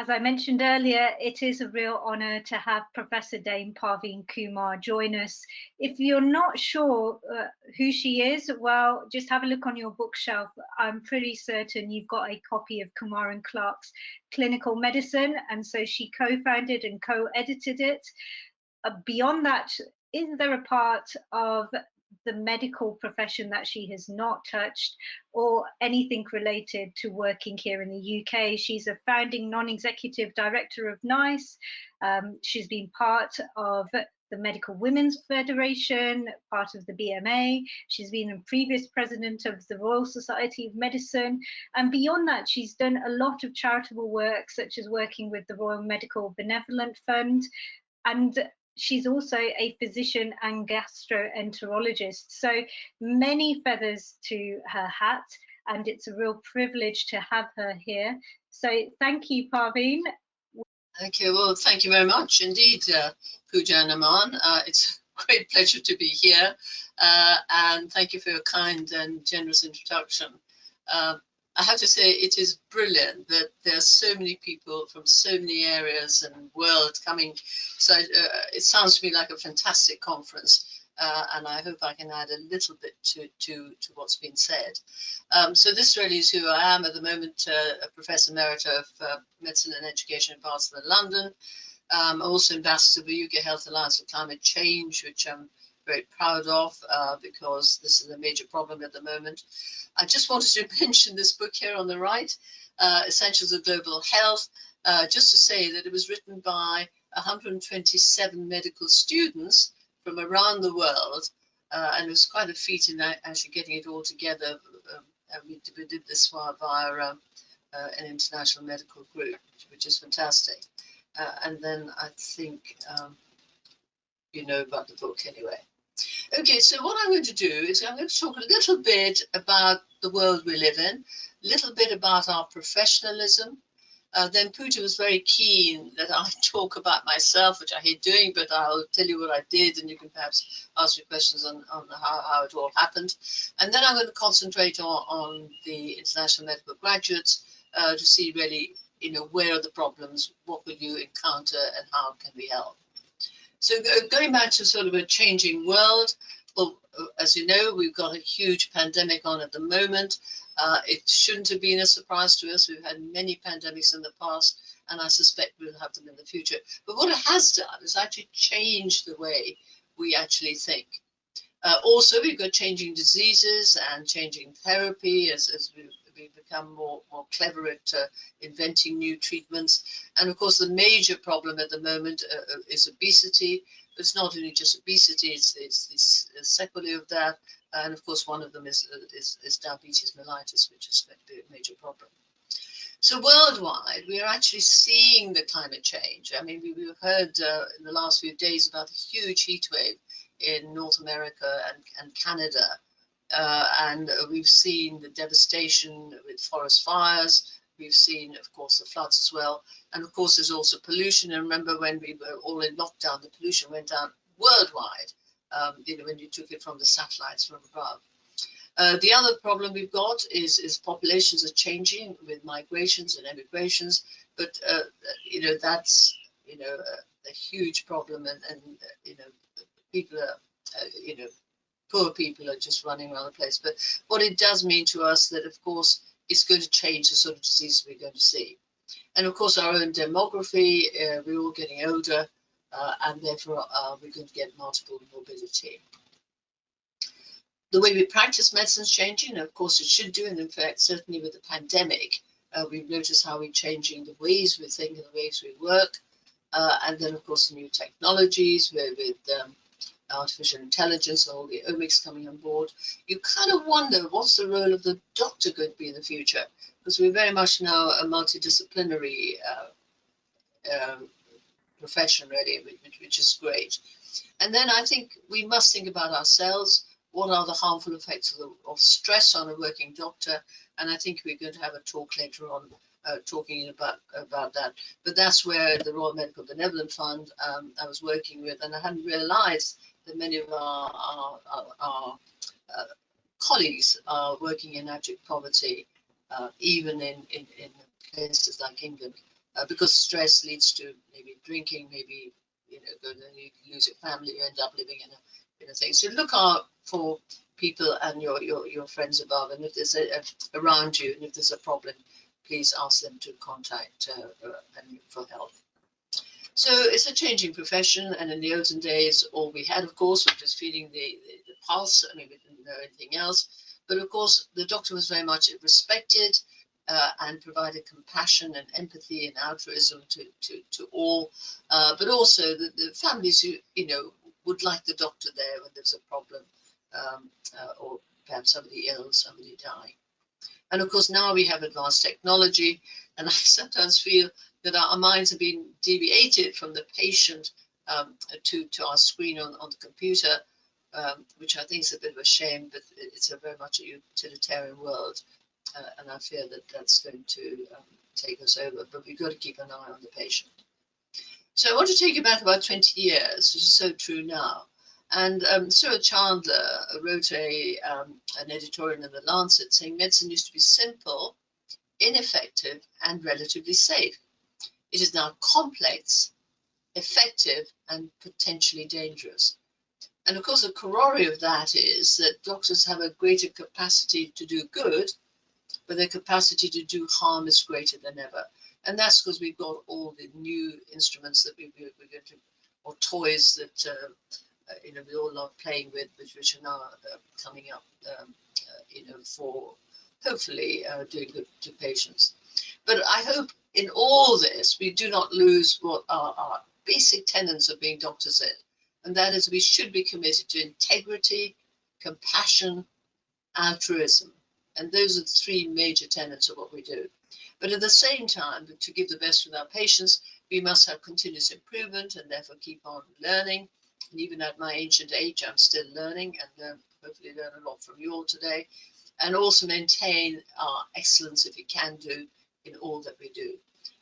As I mentioned earlier, it is a real honour to have Professor Dame Parveen Kumar join us. If you're not sure who she is, well, just have a look on your bookshelf. I'm pretty certain you've got a copy of Kumar and Clark's Clinical Medicine, and so she co-founded and co-edited it. Beyond that, is there a part of the medical profession that she has not touched, or anything related to working here in the UK? She's a founding non-executive director of NICE. She's been part of the Medical Women's Federation, part of the BMA. She's been a previous president of the Royal Society of Medicine. And beyond that, she's done a lot of charitable work, such as working with the Royal Medical Benevolent Fund. And she's also a physician and gastroenterologist. So many feathers to her hat, and it's a real privilege to have her here. So thank you, Parveen. Okay, well, thank you very much indeed, Pooja and Aman. It's a great pleasure to be here, and thank you for your kind and generous introduction. I have to say it is brilliant that there are so many people from so many areas and world coming. So it sounds to me like a fantastic conference, and I hope I can add a little bit to what's been said. So this really is who I am at the moment, a Professor Emerita of Medicine and Education in Barcelona, London. I'm also ambassador of the UK Health Alliance for Climate Change, which I'm very proud of because this is a major problem at the moment. I just wanted to mention this book here on the right, Essentials of Global Health, just to say that it was written by 127 medical students from around the world, and it was quite a feat in actually getting it all together. We did this via an international medical group, which is fantastic. And then I think you know about the book anyway. Okay, so what I'm going to do is I'm going to talk a little bit about the world we live in, a little bit about our professionalism. Then Pooja was very keen that I talk about myself, which I hate doing, but I'll tell you what I did, and you can perhaps ask me questions on how it all happened. And then I'm going to concentrate on the international medical graduates to see really, where are the problems, what will you encounter, and how can we help. So going back to sort of a changing world, well, as you know, we've got a huge pandemic on at the moment. It shouldn't have been a surprise to us. We've had many pandemics in the past, and I suspect we'll have them in the future. But what it has done is actually changed the way we actually think. Also, we've got changing diseases and changing therapy as we become more clever at inventing new treatments. And of course, the major problem at the moment is obesity. But it's not only just obesity, it's the sequelae of that. And of course, one of them is diabetes mellitus, which is a major problem. So worldwide, we are actually seeing the climate change. I mean, we've heard in the last few days about a huge heat wave in North America and Canada. And we've seen the devastation with forest fires. We've seen, of course, the floods as well. And of course, there's also pollution. And remember when we were all in lockdown, the pollution went down worldwide, when you took it from the satellites from above. The other problem we've got is populations are changing with migrations and emigrations. But, that's, a huge problem. And people are, poor people are just running around the place. But what it does mean to us that, of course, it's going to change the sort of diseases we're going to see. And of course, our own demography, we're all getting older, and therefore we're going to get multiple morbidity. The way we practice medicine is changing. Of course, it should do, and in fact, certainly with the pandemic, we've noticed how we're changing the ways we think and the ways we work. And then, of course, the new technologies with artificial intelligence, all the omics coming on board. You kind of wonder what's the role of the doctor going to be in the future, because we're very much now a multidisciplinary profession, really, which is great. And then I think we must think about ourselves. What are the harmful effects of stress on a working doctor? And I think we're going to have a talk later on talking about that. But that's where the Royal Medical Benevolent Fund I was working with, and I hadn't realized that many of our colleagues are working in abject poverty, even in places like England. because stress leads to maybe drinking, maybe you lose your family, you end up living in a thing. So look out for people and your friends above, and if there's around you, and if there's a problem, please ask them to contact and for help. So it's a changing profession, and in the olden days, all we had, of course, was just feeling the pulse. I mean, we didn't know anything else. But of course, the doctor was very much respected and provided compassion and empathy and altruism to all. But also the families who would like the doctor there when there's a problem, or perhaps somebody ill, somebody dying. And of course, now we have advanced technology, and I sometimes feel that our minds have been deviated from the patient to our screen on the computer, which I think is a bit of a shame, but it's a very much a utilitarian world, and I fear that that's going to take us over, but we've got to keep an eye on the patient. So I want to take you back about 20 years, which is so true now. And Stuart Chandler wrote an editorial in The Lancet saying medicine used to be simple, ineffective, and relatively safe. It is now complex, effective, and potentially dangerous. And of course, the corollary of that is that doctors have a greater capacity to do good, but their capacity to do harm is greater than ever. And that's because we've got all the new instruments that we're going to, or toys that we all love playing with, which are now coming up, for hopefully doing good to patients. But I hope in all this we do not lose what our basic tenets of being doctors is, and that is we should be committed to integrity, compassion, altruism, and those are the three major tenets of what we do. But at the same time, to give the best with our patients, we must have continuous improvement and therefore keep on learning. And even at my ancient age, I'm still learning, and hopefully learn a lot from you all today. And also maintain our excellence, if we can do, in all that we do.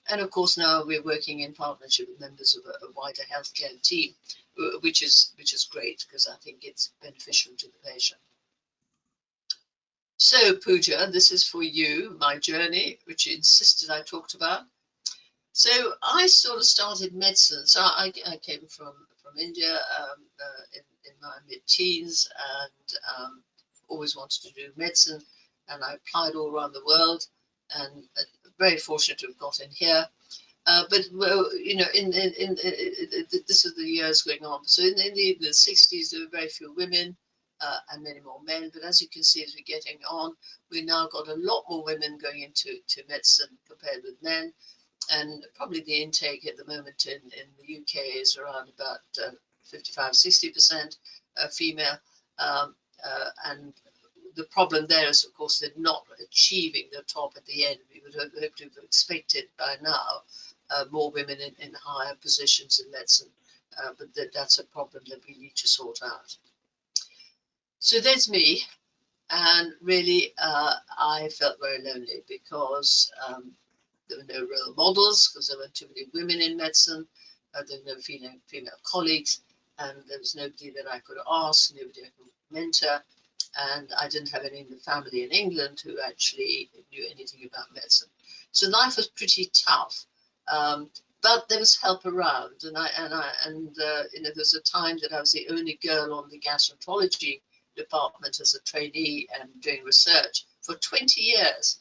And of course, now we're working in partnership with members of a wider healthcare team, which is great, because I think it's beneficial to the patient. So Pooja, this is for you, my journey, which you insisted I talked about. So I sort of started medicine. So I came from India in my mid-teens, and always wanted to do medicine, and I applied all around the world, and very fortunate to have got in here. But well, this is the years going on. So in the 60s, there were very few women and many more men. But as you can see, as we're getting on, we now got a lot more women going into medicine compared with men. And probably the intake at the moment in the UK is around about 55-60% female. And the problem there is, of course, they're not achieving the top at the end. We would hope to have expected by now more women in higher positions in medicine, but that's a problem that we need to sort out. So there's me, and really I felt very lonely because there were no role models, because there weren't too many women in medicine, there were no female colleagues, and there was nobody that I could ask, nobody I could mentor. And I didn't have any in the family in England who actually knew anything about medicine. So life was pretty tough, but there was help around. And there was a time that I was the only girl on the gastroenterology department as a trainee and doing research for 20 years.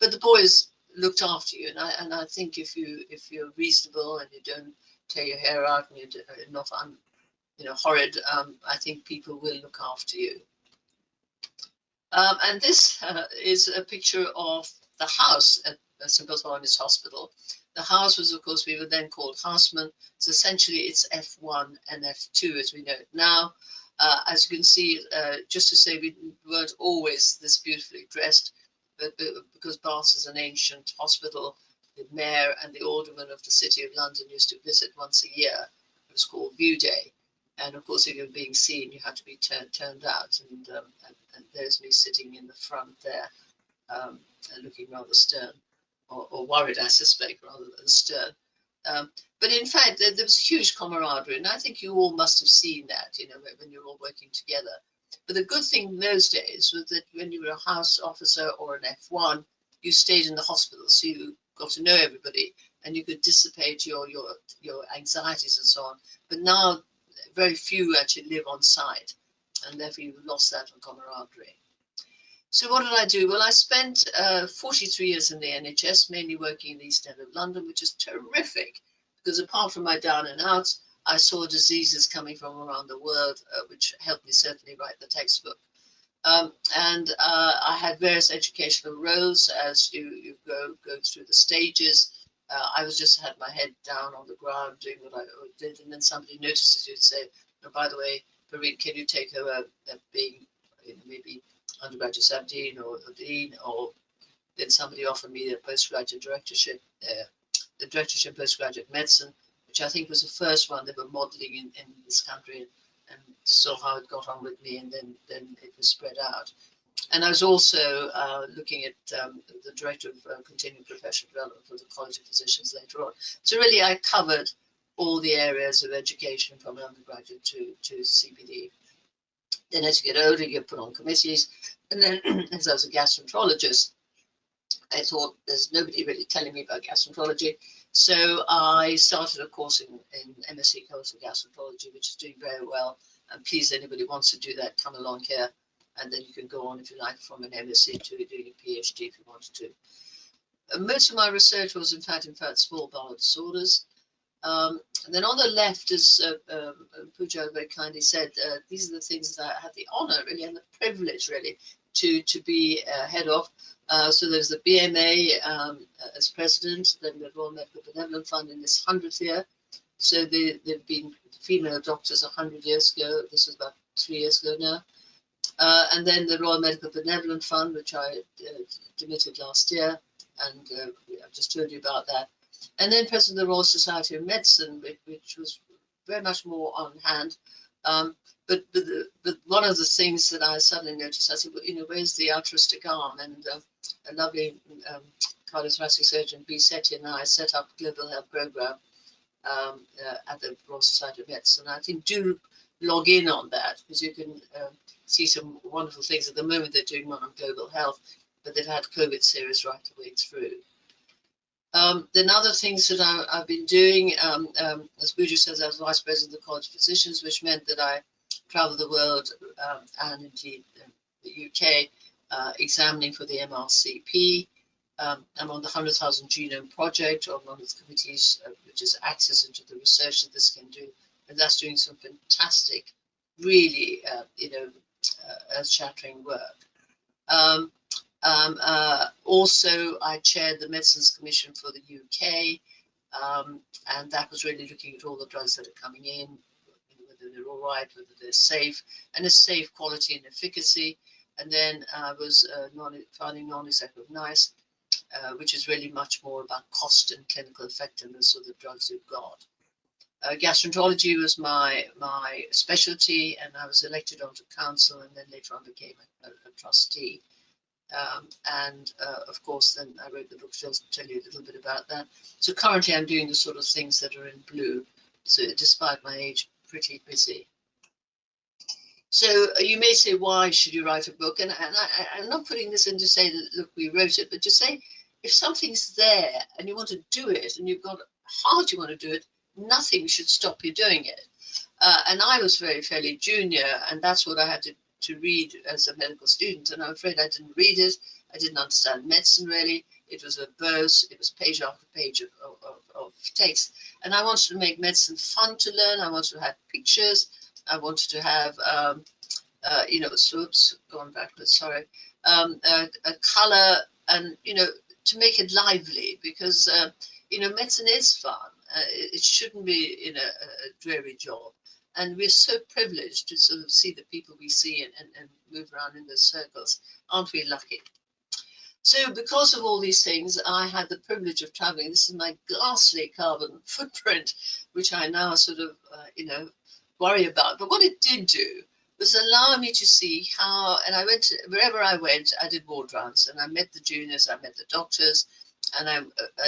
But the boys looked after you, and I think if you're reasonable and you don't tear your hair out and you're not horrid, I think people will look after you. And this is a picture of the house at St. Bartholomew's Hospital. The house was, of course, we were then called housemen. So essentially it's F1 and F2 as we know it now. As you can see, just to say we weren't always this beautifully dressed, but because Bath is an ancient hospital, the mayor and the alderman of the City of London used to visit once a year. It was called View Day. And of course, if you're being seen, you had to be turned out. And there's me sitting in the front there, looking rather stern, or worried, I suspect, rather than stern. But in fact, there was huge camaraderie, and I think you all must have seen that, when you're all working together. But the good thing in those days was that when you were a house officer or an F1, you stayed in the hospital, so you got to know everybody, and you could dissipate your anxieties and so on. But now very few actually live on site, and therefore you've lost that camaraderie. So what did I do? Well, I spent 43 years in the NHS, mainly working in the East End of London, which is terrific, because apart from my down and outs, I saw diseases coming from around the world, which helped me certainly write the textbook. I had various educational roles as you go through the stages. I just had my head down on the ground doing what I did, and then somebody notices you and say, oh, by the way, Parveen, can you take over being maybe undergraduate 17 or dean? Or then somebody offered me a postgraduate directorship, the directorship in postgraduate medicine, which I think was the first one they were modeling in this country, and saw how it got on with me, and then it was spread out. And I was also looking at the director of continuing professional development for the College of Physicians later on. So really I covered all the areas of education from undergraduate to CPD. Then as you get older, you get put on committees. And then as I was a gastroenterologist, I thought there's nobody really telling me about gastroenterology. So I started a course in MSc course in gastroenterology, which is doing very well. And please, anybody who wants to do that, come along here. And then you can go on, if you like, from an MSc to doing a PhD if you wanted to. Most of my research was, in fact, small bowel disorders. And then on the left, as Pooja very kindly said, these are the things that I had the honour, really, and the privilege, really, to be head of. So there's the BMA as president, then the Royal Medical Benevolent Fund in this 100th year. So they've been female doctors 100 years ago. This was about 3 years ago now. And then the Royal Medical Benevolent Fund, which I demitted last year, and I've just told you about that. And then president of the Royal Society of Medicine, which was very much more on hand. But one of the things that I suddenly noticed, I said, well, where's the altruistic arm? And a lovely cardiothoracic surgeon, B. Sethi, and I set up a global health program at the Royal Society of Medicine. I think do log in on that, because you can see some wonderful things. At the moment, they're doing one on global health, but they've had COVID series right the way through. Then other things that I've been doing, as Pooja says, I was vice president of the College of Physicians, which meant that I traveled the world and indeed the UK examining for the MRCP. I'm on the 100,000 Genome Project, on one of the committees which is access into the research that this can do, and that's doing some fantastic, really, earth-shattering work. Also, I chaired the Medicines Commission for the UK, and that was really looking at all the drugs that are coming in, whether they're all right, whether they're safe, and a safe quality and efficacy. And then I was founding non-executive NICE, which is really much more about cost and clinical effectiveness of the drugs you've got. Gastroenterology was my specialty, and I was elected onto council, and then later on became a trustee. Of course, then I wrote the book, to tell you a little bit about that. So currently I'm doing the sort of things that are in blue, so despite my age, pretty busy. So you may say, why should you write a book? And I'm not putting this in to say, look, we wrote it, but to say, if something's there and you want to do it, and you've got heart you want to do it, nothing should stop you doing it. And I was fairly junior, and that's what I had to read as a medical student, and I'm afraid I didn't read it. I didn't understand medicine really. It was verbose. It was page after page of text, and I wanted to make medicine fun to learn. I wanted to have pictures. I wanted to have going backwards, sorry, a color, and to make it lively, because medicine is fun. It shouldn't be a dreary job. And we're so privileged to sort of see the people we see and move around in those circles. Aren't we lucky? So because of all these things, I had the privilege of traveling. This is my ghastly carbon footprint, which I now sort of, worry about. But what it did do was allow me to see how, and I went, wherever I went, I did ward rounds, and I met the juniors, I met the doctors, and I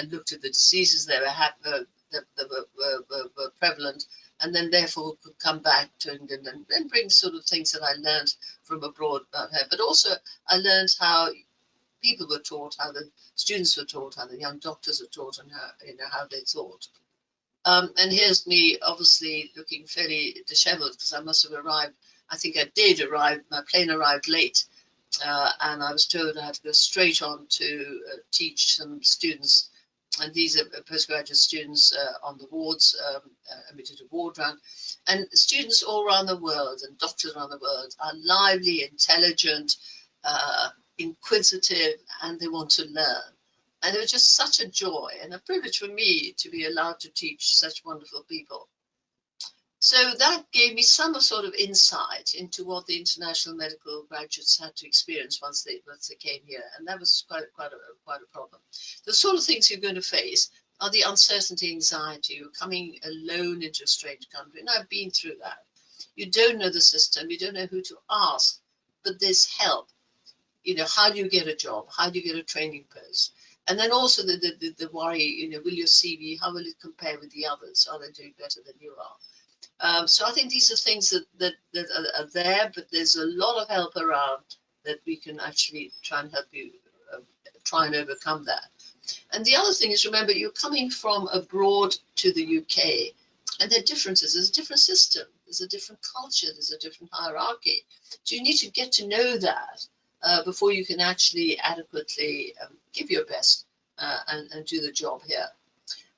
looked at the diseases that were prevalent, and then therefore could come back to England and bring sort of things that I learned from abroad about her. But also I learned how people were taught, how the students were taught, how the young doctors were taught, and how, how they thought. And here's me, obviously looking fairly disheveled, because I must have arrived. I think I did arrive. My plane arrived late, and I was told I had to go straight on to teach some students. And these are postgraduate students on the wards. And we did a ward round. And students all around the world and doctors around the world are lively, intelligent, inquisitive, and they want to learn. And it was just such a joy and a privilege for me to be allowed to teach such wonderful people. So that gave me some sort of insight into what the international medical graduates had to experience once they came here, and that was quite a problem. The sort of things you're going to face are the uncertainty, anxiety. You're coming alone into a strange country, and I've been through that. You don't know the system, you don't know who to ask, but there's help. How do you get a job? How do you get a training post? And then also the worry, will your CV, how will it compare with the others? Are they doing better than you are? So I think these are things that are there, but there's a lot of help around that we can actually try and help you try and overcome that. And the other thing is, remember, you're coming from abroad to the UK, and there are differences. There's a different system, there's a different culture, there's a different hierarchy. So you need to get to know that before you can actually adequately give your best and do the job here.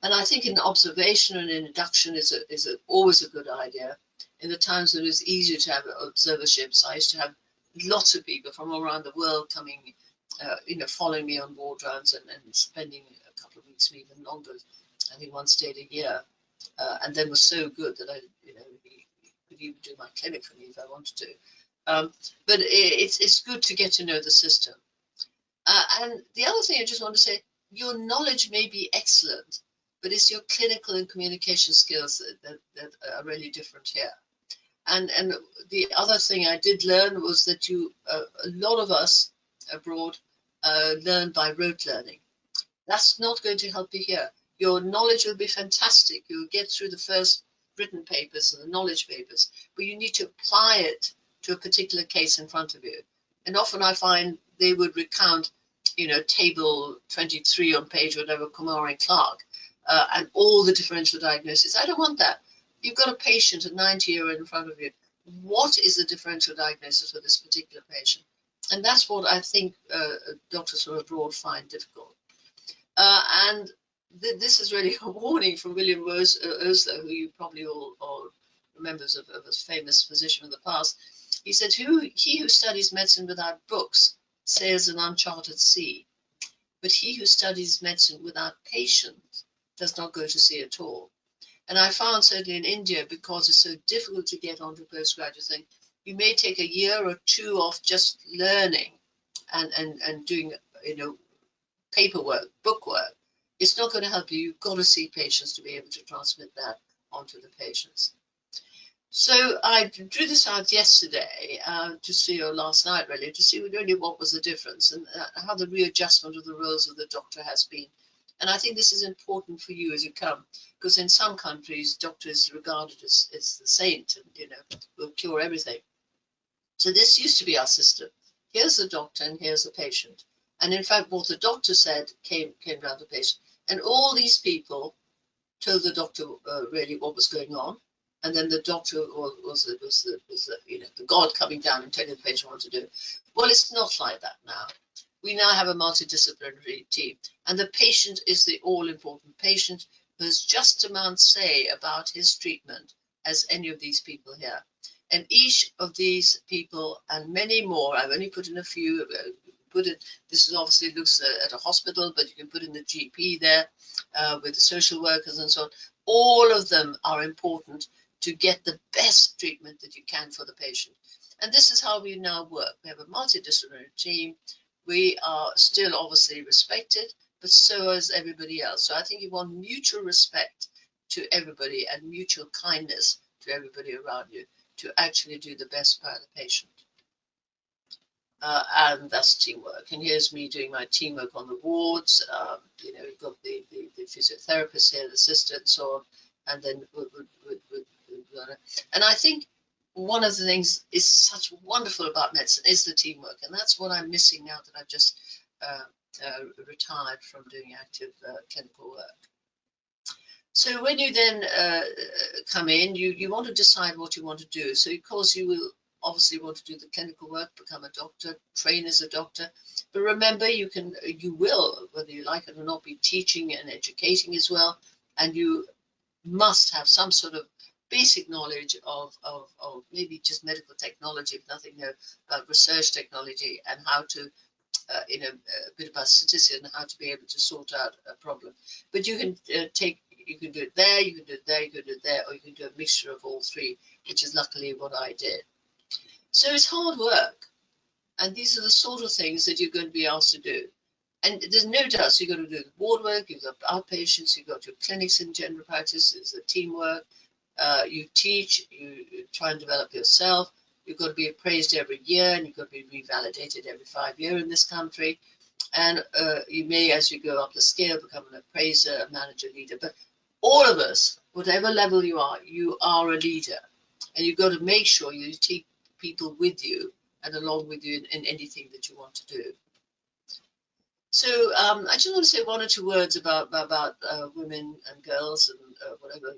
And I think an observation and an induction is always a good idea. In the times when it was easier to have observerships, I used to have lots of people from all around the world coming, following me on ward rounds and spending a couple of weeks, even longer. I think one stayed a year, and then was so good that I, could even do my clinic for me if I wanted to. But it's good to get to know the system. And the other thing I just want to say, your knowledge may be excellent, but it's your clinical and communication skills that are really different here. And the other thing I did learn was that a lot of us abroad learn by rote learning. That's not going to help you here. Your knowledge will be fantastic. You'll get through the first written papers and the knowledge papers, but you need to apply it to a particular case in front of you. And often I find they would recount, table 23 on page whatever, Kumar and Clark, and all the differential diagnosis. I don't want that. You've got a patient, a 90-year-old in front of you. What is the differential diagnosis for this particular patient? And that's what I think doctors from abroad find difficult. And this is really a warning from William Osler, who you probably all members of a famous physician of the past. He said, he who studies medicine without books sails an uncharted sea, but he who studies medicine without patients does not go to sea at all. And I found certainly in India, because it's so difficult to get onto a postgraduate thing, you may take a year or two off just learning and doing, paperwork, bookwork. It's not going to help you. You've got to see patients to be able to transmit that onto the patients. So I drew this out yesterday to see, or last night really, to see really what was the difference and how the readjustment of the roles of the doctor has been. And I think this is important for you as you come, because in some countries, doctor is regarded as the saint and, will cure everything. So this used to be our system. Here's the doctor and here's the patient. And in fact, what the doctor said came down to the patient. And all these people told the doctor really what was going on. And then the doctor was the God coming down and telling the patient what to do. Well, it's not like that now. We now have a multidisciplinary team, and the patient is the all-important patient who has just as much say about his treatment as any of these people here. And each of these people and many more, I've only put in a few, this is obviously looks at a hospital, but you can put in the GP there with the social workers and so on. All of them are important to get the best treatment that you can for the patient. And this is how we now work. We have a multidisciplinary team. We are still obviously respected, but so is everybody else. So I think you want mutual respect to everybody and mutual kindness to everybody around you to actually do the best by the patient. And that's teamwork. And here's me doing my teamwork on the wards. We've got the physiotherapist here, the sister, and so on. And then and I think one of the things is such wonderful about medicine is the teamwork, and that's what I'm missing now that I've just retired from doing active clinical work. So when you then come in, you want to decide what you want to do. So of course you will obviously want to do the clinical work, become a doctor, train as a doctor. But remember, you will, whether you like it or not, be teaching and educating as well. And you must have some sort of basic knowledge of maybe just medical technology, if nothing, about research technology and how to, a bit about statistics and how to be able to sort out a problem. But you can you can do it there, you can do it there, you can do it there, or you can do a mixture of all three, which is luckily what I did. So it's hard work. And these are the sort of things that you're going to be asked to do. And there's no doubt, so you've got to do the ward work, you've got outpatients, you've got your clinics in general practice, there's the teamwork, you teach, you try and develop yourself, you've got to be appraised every year, and you've got to be revalidated every 5 years in this country. And you may, as you go up the scale, become an appraiser, a manager, leader. But all of us, whatever level you are a leader. And you've got to make sure you take people with you and along with you in anything that you want to do. So I just want to say one or two words about women and girls and whatever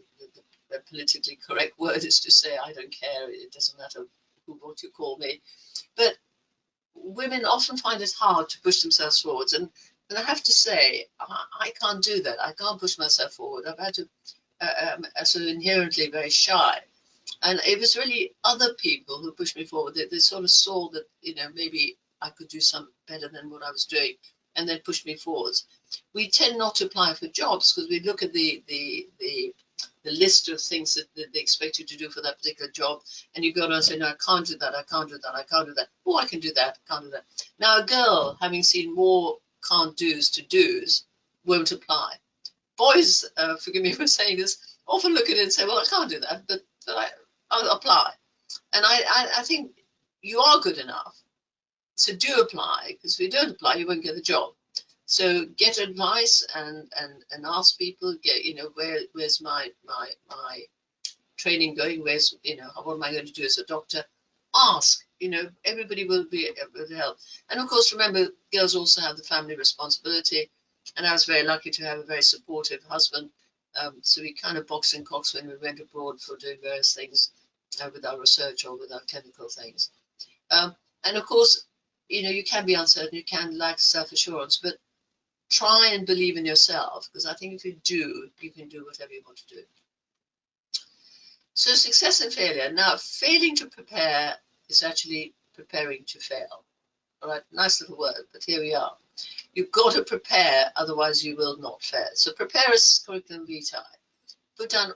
the politically correct word is to say. I don't care. It doesn't matter what you call me. But women often find it hard to push themselves forwards. And I have to say, I can't do that. I can't push myself forward. I've had to, sort of inherently very shy. And it was really other people who pushed me forward. They sort of saw that, maybe I could do some better than what I was doing, and then pushed me forwards. We tend not to apply for jobs because we look at the list of things that they expect you to do for that particular job, and you go down and say, no, I can't do that, I can't do that, I can't do that. Oh, I can do that, can't do that. Now, a girl, having seen more can't do's to do's, won't apply. Boys, forgive me for saying this, often look at it and say, well, I can't do that, but I'll apply. And I think you are good enough. So do apply, because if you don't apply, you won't get the job. So get advice and ask people, where's my training going? Where's, what am I going to do as a doctor? Ask, everybody will be able to help. And of course, remember, girls also have the family responsibility. And I was very lucky to have a very supportive husband. So we kind of boxed and coxed when we went abroad for doing various things with our research or with our clinical things. And of course, you can be uncertain, you can lack self-assurance, but try and believe in yourself, because I think if you do, you can do whatever you want to do. So success and failure. Now, failing to prepare is actually preparing to fail. All right, nice little word, but here we are. You've got to prepare, otherwise you will not fail. So prepare a curriculum vitae. Put down,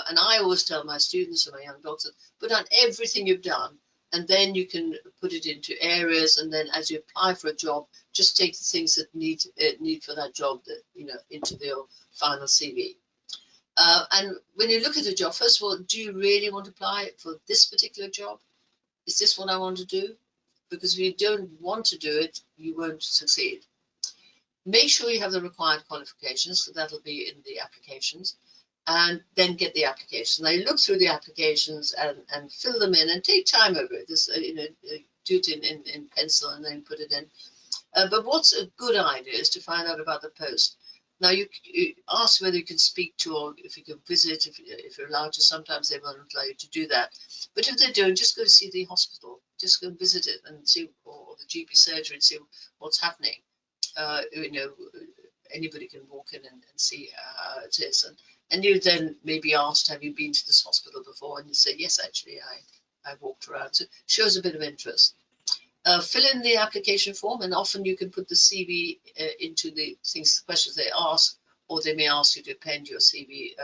and I always tell my students and my young doctors, put down everything you've done, and then you can put it into areas, and then as you apply for a job, just take the things that need for that job that into your final CV. And when you look at a job, first of all, do you really want to apply for this particular job? Is this what I want to do? Because if you don't want to do it, you won't succeed. Make sure you have the required qualifications, so that'll be in the applications, and then get the applications. Now you look through the applications and fill them in, and take time over it. Just do it in pencil and then put it in. But what's a good idea is to find out about the post. Now you ask whether you can speak to, or if you can visit, if you're allowed to. Sometimes they won't allow you to do that. But if they don't, just go to see the hospital. Just go and visit it and see, or the GP surgery, and see what's happening. Anybody can walk in and see how it is. And you then may be asked, have you been to this hospital before? And you say, yes, actually, I walked around. So it shows a bit of interest. Fill in the application form, and often you can put the CV into the questions they ask, or they may ask you to append your CV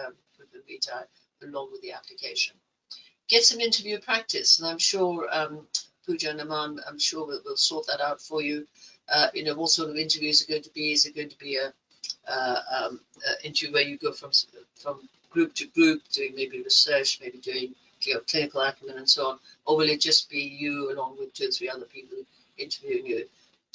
along with the application. Get some interview practice, and I'm sure Pooja and Aman, I'm sure we'll sort that out for you. What sort of interviews are going to be? Is it going to be a interview where you go from group to group, doing maybe research, maybe doing clinical acumen and so on, or will it just be you along with 2 or 3 other people interviewing you?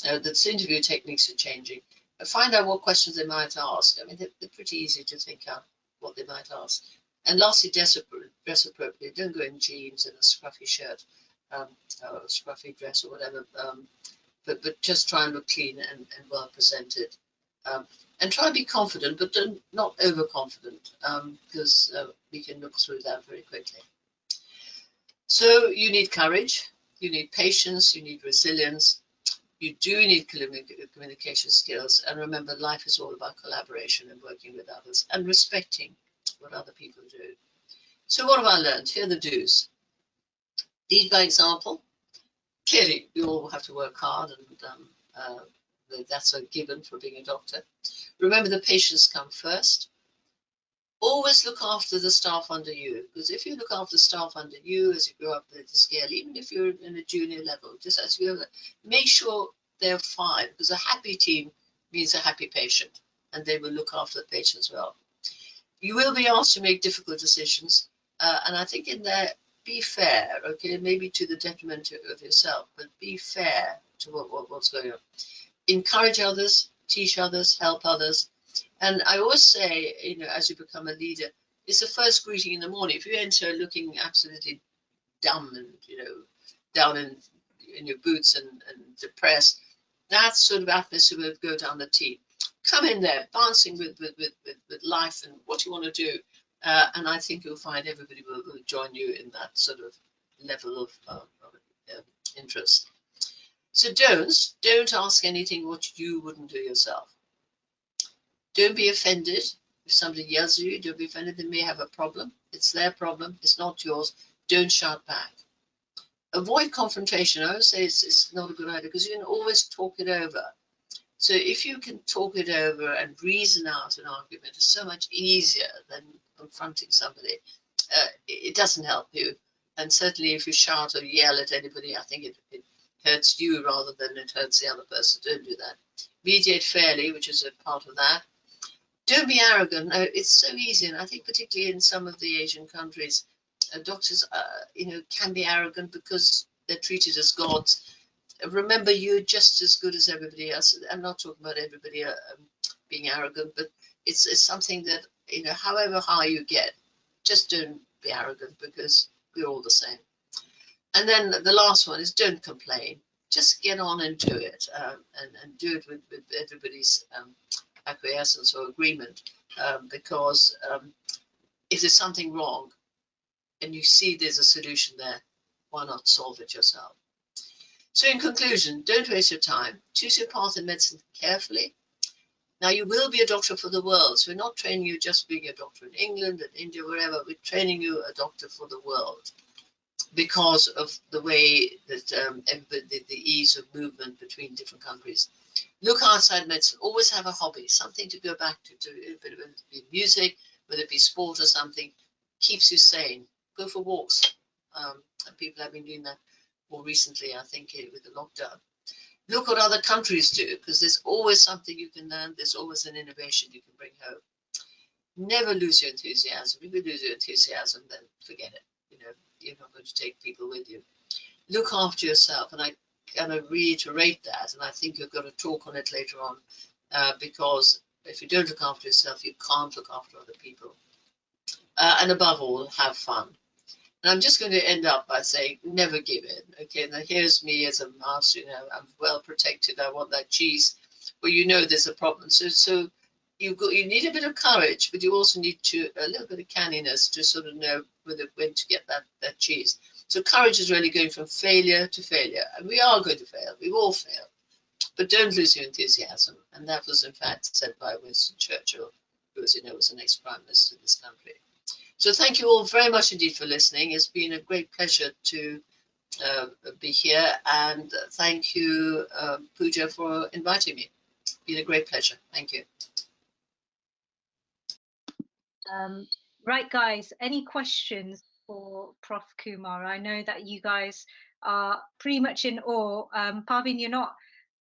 The interview techniques are changing. Find out what questions they might ask. I mean, they're pretty easy to think out what they might ask. And lastly, dress appropriately. Don't go in jeans and a scruffy shirt, or a scruffy dress or whatever. but just try and look clean and well presented. And try and be confident, but not overconfident, because we can look through that very quickly. So you need courage, you need patience, you need resilience, you do need communication skills, and remember, life is all about collaboration and working with others and respecting what other people do. So what have I learned? Here are the do's. Lead by example. Clearly, we all have to work hard, and that's a given for being a doctor. Remember, the patients come first. Always look after the staff under you, because if you look after staff under you as you go up the scale, even if you're in a junior level, just as you make sure they're fine, because a happy team means a happy patient, and they will look after the patients well. You will be asked to make difficult decisions, and I think in there, be fair, okay, maybe to the detriment of yourself, but be fair to what's going on. Encourage others, teach others, help others. And I always say, as you become a leader, it's the first greeting in the morning. If you enter looking absolutely dumb and, down in your boots and depressed, that sort of atmosphere will go down the team. Come in there, bouncing with life and what you want to do. And I think you'll find everybody will join you in that sort of level of interest. So don't ask anything what you wouldn't do yourself. Don't be offended if somebody yells at you. Don't be offended. They may have a problem. It's their problem. It's not yours. Don't shout back. Avoid confrontation. I always say it's not a good idea, because you can always talk it over. So if you can talk it over and reason out an argument, it's so much easier than confronting somebody. It doesn't help you. And certainly if you shout or yell at anybody, I think it hurts you rather than it hurts the other person. Don't do that. Mediate fairly, which is a part of that. Don't be arrogant. No, it's so easy, and I think particularly in some of the Asian countries, doctors, can be arrogant because they're treated as gods. Remember, you're just as good as everybody else. I'm not talking about everybody being arrogant, but it's something that, however high you get, just don't be arrogant, because we're all the same. And then the last one is don't complain. Just get on and do it, and do it with everybody's acquiescence or agreement, because if there's something wrong and you see there's a solution there, why not solve it yourself? So in conclusion, don't waste your time. Choose your path in medicine carefully. Now, you will be a doctor for the world. So we're not training you just being a doctor in England and India, wherever. We're training you a doctor for the world, because of the way that the ease of movement between different countries. Look outside medicine. Always have a hobby, something to go back to whether it be music, whether it be sport or something. Keeps you sane. Go for walks. And people have been doing that more recently, I think, with the lockdown. Look what other countries do, because there's always something you can learn. There's always an innovation you can bring home. Never lose your enthusiasm. If you lose your enthusiasm, then forget it. You're not going to take people with you. Look after yourself, and I kind of reiterate that, and I think you've got to talk on it later on, because if you don't look after yourself, you can't look after other people. And above all, have fun. And I'm just going to end up by saying, never give in. Okay, now here's me as a mouse, I'm well protected. I want that cheese. Well, there's a problem. So you need a bit of courage, but you also need a little bit of canniness to sort of know when to get that cheese. So courage is really going from failure to failure. And we are going to fail. We all fail. But don't lose your enthusiasm. And that was, in fact, said by Winston Churchill, who, as you know, was an ex-prime minister of this country. So thank you all very much indeed for listening. It's been a great pleasure to be here. And thank you, Pooja, for inviting me. It's been a great pleasure. Thank you. Right, guys, any questions for Prof. Kumar? I know that you guys are pretty much in awe. Parveen, you're not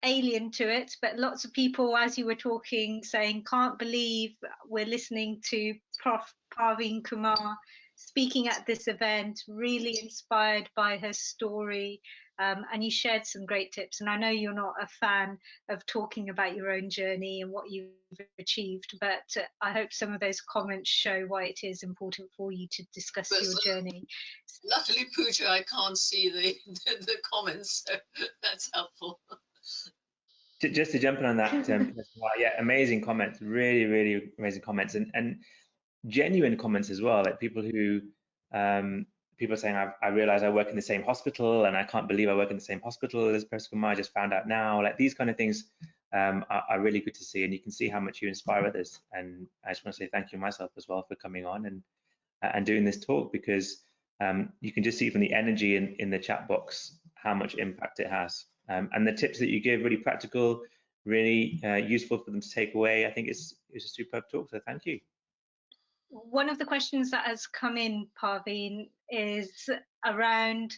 alien to it, but lots of people, as you were talking, saying, can't believe we're listening to Prof. Parveen Kumar speaking at this event, really inspired by her story. And you shared some great tips. And I know you're not a fan of talking about your own journey and what you've achieved, but I hope some of those comments show why it is important for you to discuss your journey. Luckily, Pooja, I can't see the comments, so that's helpful. Just to jump in on that, yeah, amazing comments, really, really amazing comments, and genuine comments as well, like people who, people saying, I realize I work in the same hospital and I can't believe I work in the same hospital as Professor Kumar, I just found out now. Like these kind of things are really good to see, and you can see how much you inspire others. And I just want to say thank you myself as well for coming on and doing this talk, because you can just see from the energy in the chat box how much impact it has. And the tips that you give, really practical, really useful for them to take away. I think it's a superb talk, so thank you. One of the questions that has come in, Parveen, is around,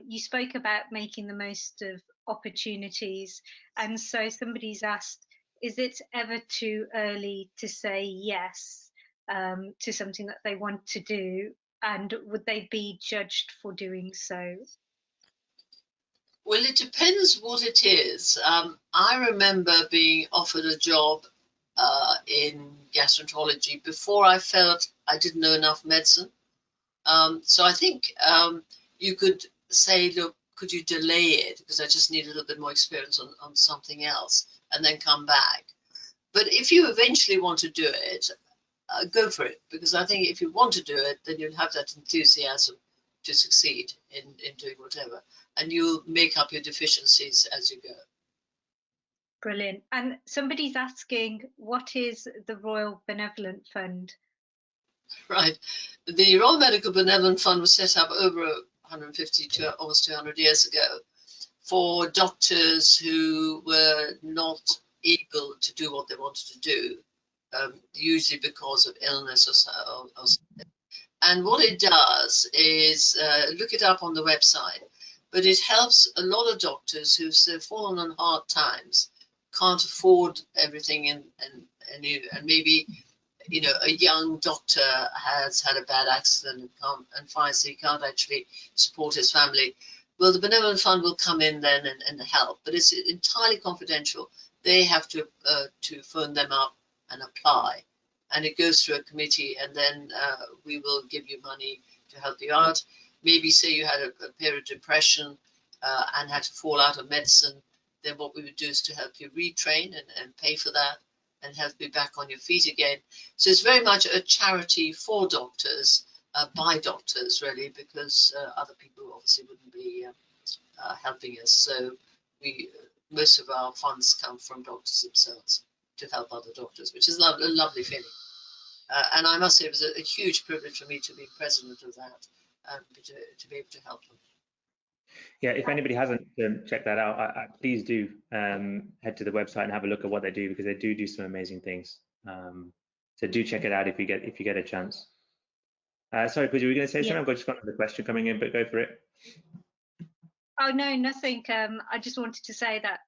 you spoke about making the most of opportunities. And so somebody's asked, is it ever too early to say yes to something that they want to do? And would they be judged for doing so? Well, it depends what it is. I remember being offered a job in gastroenterology before I felt I didn't know enough medicine. So I think you could say, look, could you delay it because I just need a little bit more experience on something else and then come back. But if you eventually want to do it, go for it, because I think if you want to do it, then you'll have that enthusiasm to succeed in doing whatever, and you'll make up your deficiencies as you go. Brilliant. And somebody's asking, what is the Royal Benevolent Fund? Right. The Royal Medical Benevolent Fund was set up over 150 to almost 200 years ago for doctors who were not able to do what they wanted to do, usually because of illness or something. And what it does is, look it up on the website, but it helps a lot of doctors who've fallen on hard times, can't afford everything, and maybe, you know, a young doctor has had a bad accident and finds he can't actually support his family. Well, the Benevolent Fund will come in then and help, but it's entirely confidential. They have to phone them up and apply, and it goes through a committee, and then we will give you money to help you out. Maybe say you had a period of depression and had to fall out of medicine, then what we would do is to help you retrain and pay for that and help you back on your feet again. So it's very much a charity for doctors, by doctors really, because other people obviously wouldn't be helping us. So most of our funds come from doctors themselves to help other doctors, which is a lovely feeling. And I must say it was a huge privilege for me to be president of that, to be able to help them. Yeah, if anybody hasn't checked that out, please do head to the website and have a look at what they do, because they do some amazing things. So do check it out if you get a chance. Sorry, Pooja, were you going to say something? I've just got another question coming in, but go for it. Oh no, nothing. I just wanted to say that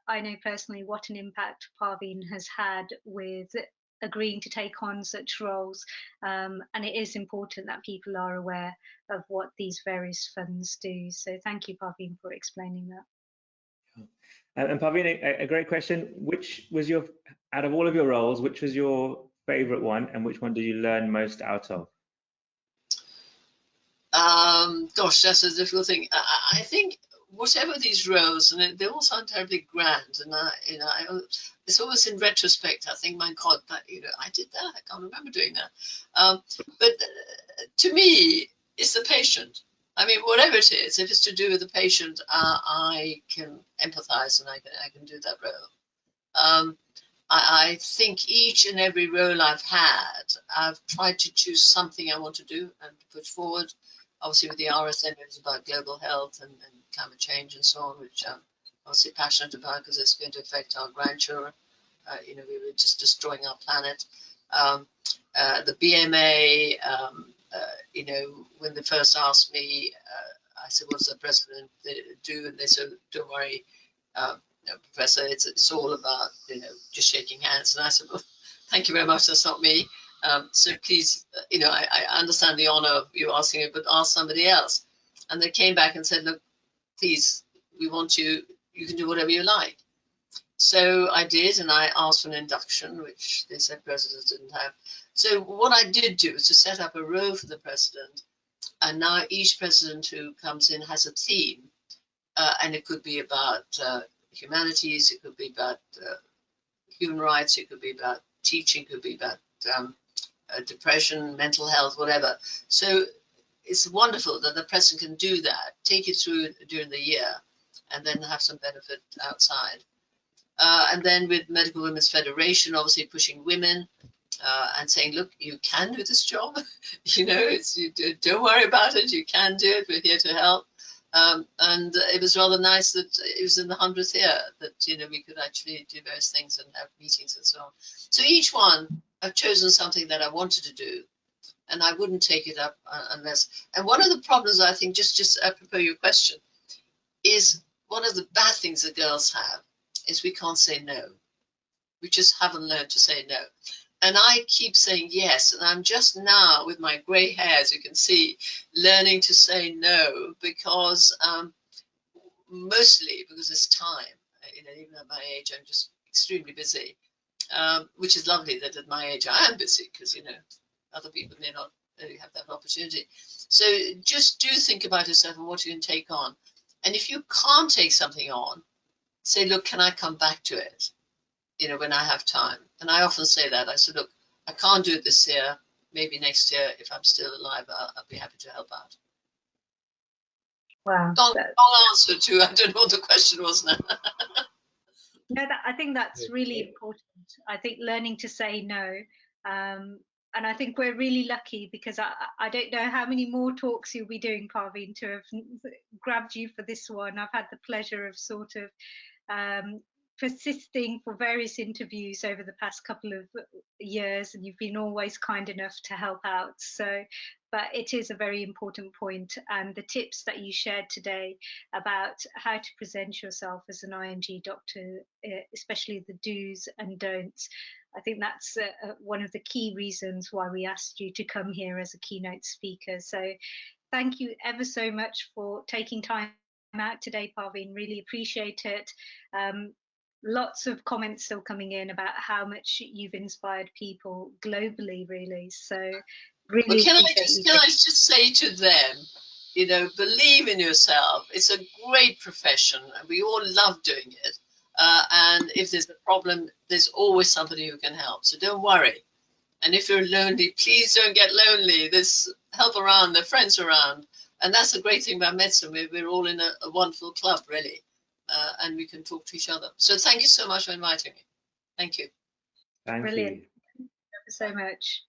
I know personally what an impact Parveen has had with agreeing to take on such roles, and it is important that people are aware of what these various funds do. So thank you, Parveen, for explaining that. And Parveen, a great question. Which was out of all of your roles, which was your favorite one, and which one did you learn most out of? Gosh, that's a difficult thing. I think whatever these roles, and they all sound terribly grand, and it's always in retrospect I think, my God, that I did that. I can't remember doing that. But to me, it's the patient. I mean, whatever it is, if it's to do with the patient, I can empathize and I can do that role. I think each and every role I've had, I've tried to choose something I want to do and put forward. Obviously, with the RSM, it was about global health and climate change and so on, which I'm obviously passionate about because it's going to affect our grandchildren. We were just destroying our planet. The BMA, when they first asked me, I said, "What does the president do?" And they said, "Don't worry, Professor, it's all about just shaking hands." And I said, "Well, thank you very much. That's not me. So please, I understand the honor of you asking it, but ask somebody else." And they came back and said, "Look, please, we want you. You can do whatever you like." So I did, and I asked for an induction, which they said presidents didn't have. So what I did do was to set up a row for the president, and now each president who comes in has a theme, and it could be about humanities, it could be about human rights, it could be about teaching, it could be about depression, mental health, whatever. So it's wonderful that the president can do that, take it through during the year, and then have some benefit outside. And then with Medical Women's Federation, obviously pushing women and saying, look, you can do this job. You know, don't worry about it. You can do it. We're here to help. And it was rather nice that it was in the 100th year that, you know, we could actually do various things and have meetings and so on. So each one, I've chosen something that I wanted to do, and I wouldn't take it up unless. And one of the problems, I think, just apropos your question, is one of the bad things that girls have is we can't say no. We just haven't learned to say no. And I keep saying yes. And I'm just now, with my grey hair, as you can see, learning to say no, because mostly because it's time. You know, even at my age, I'm just extremely busy, which is lovely that at my age I am busy, because, you know, other people may not have that opportunity. So just do think about yourself and what you can take on. And if you can't take something on, say, look, can I come back to it? You know, when I have time. And I often say that. I said, look, I can't do it this year. Maybe next year, if I'm still alive, I'll be happy to help out. Wow. Long answer to, I don't know what the question was now. No, I think that's really important. I think learning to say no. And I think we're really lucky, because I don't know how many more talks you'll be doing, Parveen, to have grabbed you for this one. I've had the pleasure of sort of persisting for various interviews over the past couple of years, and you've been always kind enough to help out. So, but it is a very important point, and the tips that you shared today about how to present yourself as an IMG doctor, especially the do's and don'ts, I think that's one of the key reasons why we asked you to come here as a keynote speaker. So thank you ever so much for taking time out today, Parveen. Really appreciate it. Lots of comments still coming in about how much you've inspired people globally, really. So really, well, can I just say to them, you know, believe in yourself. It's a great profession, and we all love doing it. And if there's a problem, there's always somebody who can help. So don't worry. And if you're lonely, please don't get lonely. There's help around, there are friends around. And that's the great thing about medicine. We're all in a wonderful club, really. And we can talk to each other. So thank you so much for inviting me. Thank you. Thank Brilliant. you. Thank you so much.